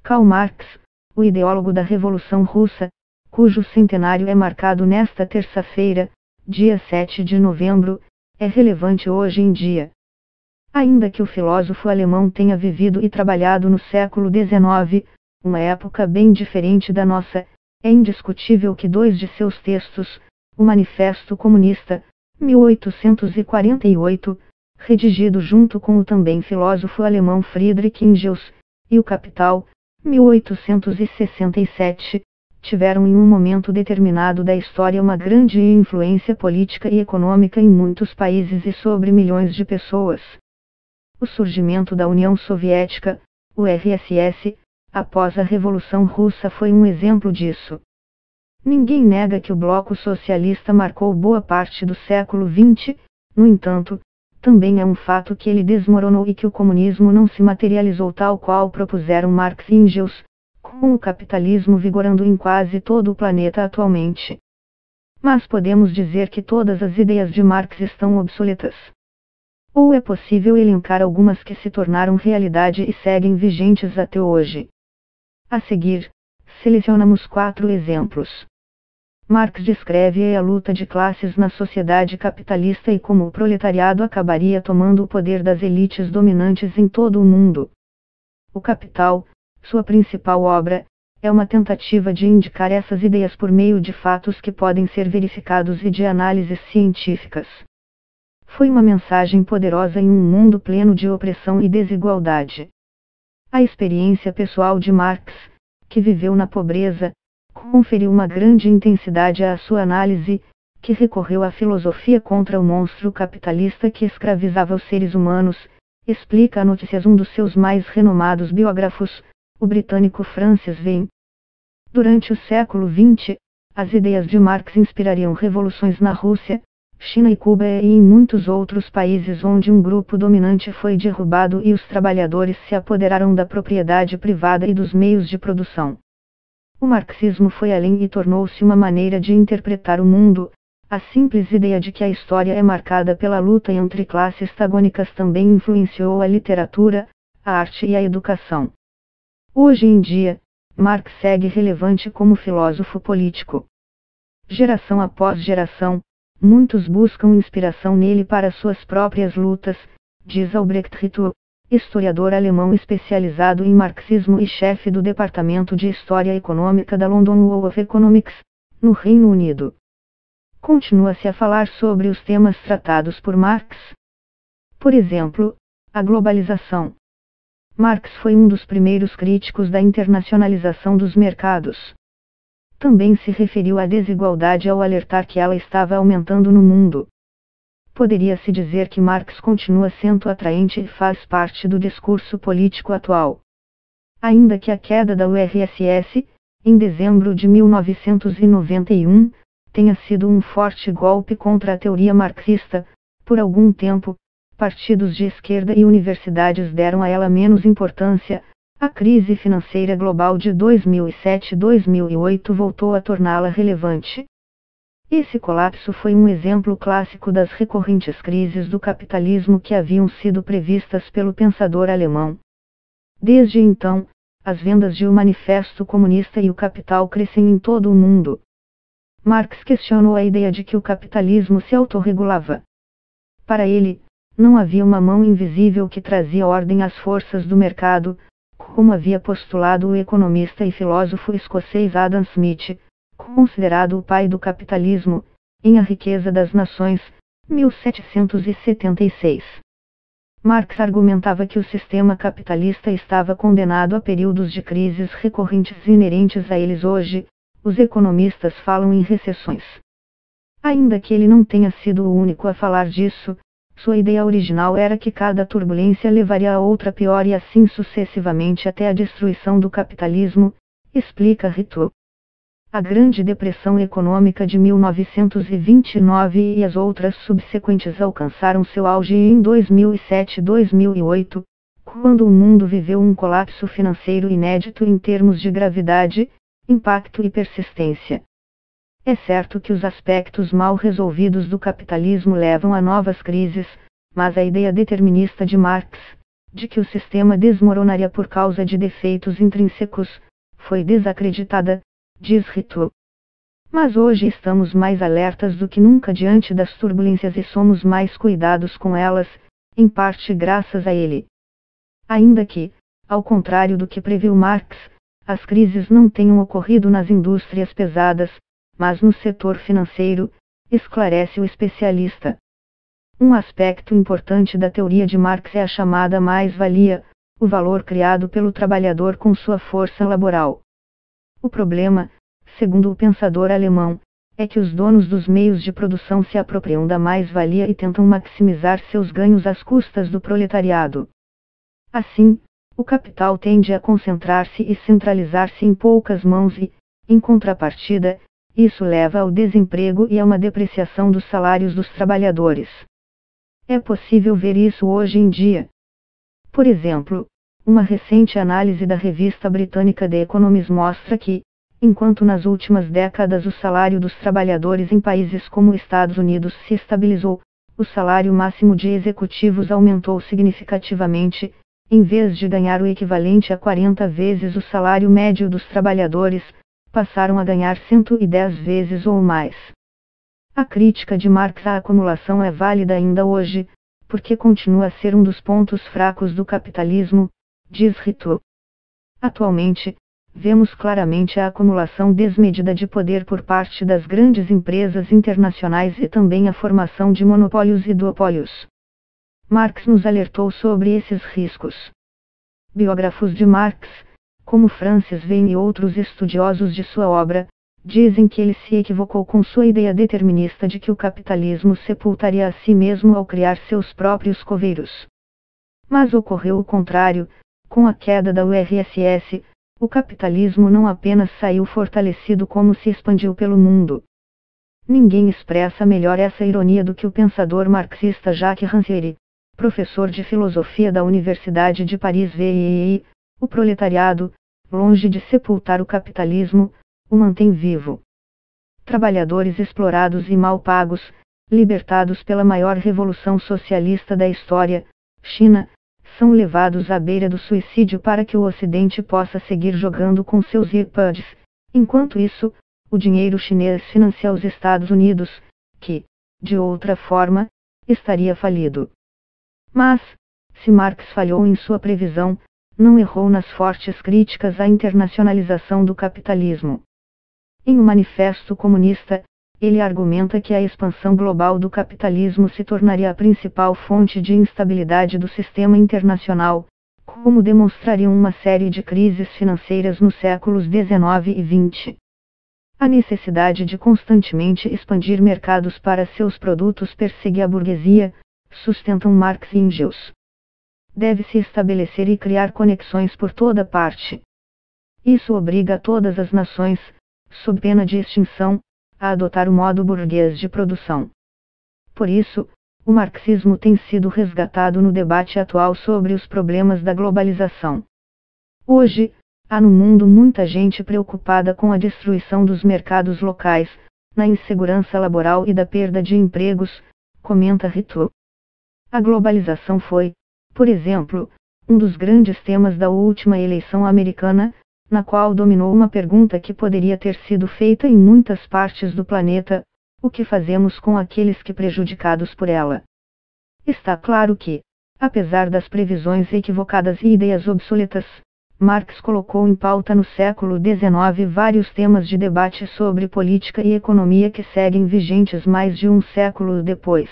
Karl Marx, o ideólogo da Revolução Russa, cujo centenário é marcado nesta terça-feira, dia 7 de novembro, é relevante hoje em dia. Ainda que o filósofo alemão tenha vivido e trabalhado no século XIX, uma época bem diferente da nossa, é indiscutível que dois de seus textos, o Manifesto Comunista, 1848, redigido junto com o também filósofo alemão Friedrich Engels, e o Capital, 1867, tiveram em um momento determinado da história uma grande influência política e econômica em muitos países e sobre milhões de pessoas. O surgimento da União Soviética, o RSS, após a Revolução Russa foi um exemplo disso. Ninguém nega que o bloco socialista marcou boa parte do século XX, no entanto, também é um fato que ele desmoronou e que o comunismo não se materializou tal qual propuseram Marx e Engels, com o capitalismo vigorando em quase todo o planeta atualmente. Mas podemos dizer que todas as ideias de Marx estão obsoletas. Ou é possível elencar algumas que se tornaram realidade e seguem vigentes até hoje. A seguir, selecionamos 4 exemplos. Marx descreve a luta de classes na sociedade capitalista e como o proletariado acabaria tomando o poder das elites dominantes em todo o mundo. O Capital, sua principal obra, é uma tentativa de indicar essas ideias por meio de fatos que podem ser verificados e de análises científicas. Foi uma mensagem poderosa em um mundo pleno de opressão e desigualdade. A experiência pessoal de Marx, que viveu na pobreza, conferiu uma grande intensidade à sua análise, que recorreu à filosofia contra o monstro capitalista que escravizava os seres humanos, explica a Notícias um dos seus mais renomados biógrafos, o britânico Francis Vane. Durante o século XX, as ideias de Marx inspirariam revoluções na Rússia, China e Cuba e em muitos outros países onde um grupo dominante foi derrubado e os trabalhadores se apoderaram da propriedade privada e dos meios de produção. O marxismo foi além e tornou-se uma maneira de interpretar o mundo. A simples ideia de que a história é marcada pela luta entre classes antagônicas também influenciou a literatura, a arte e a educação. Hoje em dia, Marx segue relevante como filósofo político. Geração após geração, muitos buscam inspiração nele para suas próprias lutas, diz Albrecht Rittu, historiador alemão especializado em marxismo e chefe do Departamento de História Econômica da London School of Economics, no Reino Unido. Continua-se a falar sobre os temas tratados por Marx. Por exemplo, a globalização. Marx foi um dos primeiros críticos da internacionalização dos mercados. Também se referiu à desigualdade ao alertar que ela estava aumentando no mundo. Poderia-se dizer que Marx continua sendo atraente e faz parte do discurso político atual. Ainda que a queda da URSS, em dezembro de 1991, tenha sido um forte golpe contra a teoria marxista, por algum tempo, partidos de esquerda e universidades deram a ela menos importância. A crise financeira global de 2007-2008 voltou a torná-la relevante. Esse colapso foi um exemplo clássico das recorrentes crises do capitalismo que haviam sido previstas pelo pensador alemão. Desde então, as vendas de O Manifesto Comunista e o Capital crescem em todo o mundo. Marx questionou a ideia de que o capitalismo se autorregulava. Para ele, não havia uma mão invisível que trazia ordem às forças do mercado, como havia postulado o economista e filósofo escocês Adam Smith, considerado o pai do capitalismo, em A Riqueza das Nações, 1776. Marx argumentava que o sistema capitalista estava condenado a períodos de crises recorrentes inerentes a eles hoje. Os economistas falam em recessões. Ainda que ele não tenha sido o único a falar disso, sua ideia original era que cada turbulência levaria a outra pior e assim sucessivamente até a destruição do capitalismo, explica Rittu. A Grande Depressão Econômica de 1929 e as outras subsequentes alcançaram seu auge em 2007-2008, quando o mundo viveu um colapso financeiro inédito em termos de gravidade, impacto e persistência. É certo que os aspectos mal resolvidos do capitalismo levam a novas crises, mas a ideia determinista de Marx, de que o sistema desmoronaria por causa de defeitos intrínsecos, foi desacreditada, diz Rito. Mas hoje estamos mais alertas do que nunca diante das turbulências e somos mais cuidados com elas, em parte graças a ele. Ainda que, ao contrário do que previu Marx, as crises não tenham ocorrido nas indústrias pesadas, mas no setor financeiro, esclarece o especialista. Um aspecto importante da teoria de Marx é a chamada mais-valia, o valor criado pelo trabalhador com sua força laboral. O problema, segundo o pensador alemão, é que os donos dos meios de produção se apropriam da mais-valia e tentam maximizar seus ganhos às custas do proletariado. Assim, o capital tende a concentrar-se e centralizar-se em poucas mãos e, em contrapartida, isso leva ao desemprego e a uma depreciação dos salários dos trabalhadores. É possível ver isso hoje em dia. Por exemplo, uma recente análise da revista britânica The Economist mostra que, enquanto nas últimas décadas o salário dos trabalhadores em países como Estados Unidos se estabilizou, o salário máximo de executivos aumentou significativamente, em vez de ganhar o equivalente a 40 vezes o salário médio dos trabalhadores, passaram a ganhar 110 vezes ou mais. A crítica de Marx à acumulação é válida ainda hoje, porque continua a ser um dos pontos fracos do capitalismo, diz Rito. Atualmente, vemos claramente a acumulação desmedida de poder por parte das grandes empresas internacionais e também a formação de monopólios e duopólios. Marx nos alertou sobre esses riscos. Biógrafos de Marx, como Francis Vane e outros estudiosos de sua obra, dizem que ele se equivocou com sua ideia determinista de que o capitalismo sepultaria a si mesmo ao criar seus próprios coveiros. Mas ocorreu o contrário, com a queda da URSS, o capitalismo não apenas saiu fortalecido como se expandiu pelo mundo. Ninguém expressa melhor essa ironia do que o pensador marxista Jacques Rancière, professor de filosofia da Universidade de Paris. O proletariado, longe de sepultar o capitalismo, o mantém vivo. Trabalhadores explorados e mal pagos, libertados pela maior revolução socialista da história, China, são levados à beira do suicídio para que o Ocidente possa seguir jogando com seus iPads. Enquanto isso, o dinheiro chinês financia os Estados Unidos, que, de outra forma, estaria falido. Mas, se Marx falhou em sua previsão, não errou nas fortes críticas à internacionalização do capitalismo. Em um manifesto comunista, ele argumenta que a expansão global do capitalismo se tornaria a principal fonte de instabilidade do sistema internacional, como demonstrariam uma série de crises financeiras nos séculos XIX e XX. A necessidade de constantemente expandir mercados para seus produtos persegue a burguesia, sustentam Marx e Engels. Deve-se estabelecer e criar conexões por toda parte. Isso obriga a todas as nações, sob pena de extinção, a adotar o modo burguês de produção. Por isso, o marxismo tem sido resgatado no debate atual sobre os problemas da globalização. Hoje, há no mundo muita gente preocupada com a destruição dos mercados locais, na insegurança laboral e da perda de empregos, comenta Rito. A globalização foi, por exemplo, um dos grandes temas da última eleição americana, na qual dominou uma pergunta que poderia ter sido feita em muitas partes do planeta: o que fazemos com aqueles que prejudicados por ela? Está claro que, apesar das previsões equivocadas e ideias obsoletas, Marx colocou em pauta no século XIX vários temas de debate sobre política e economia que seguem vigentes mais de um século depois.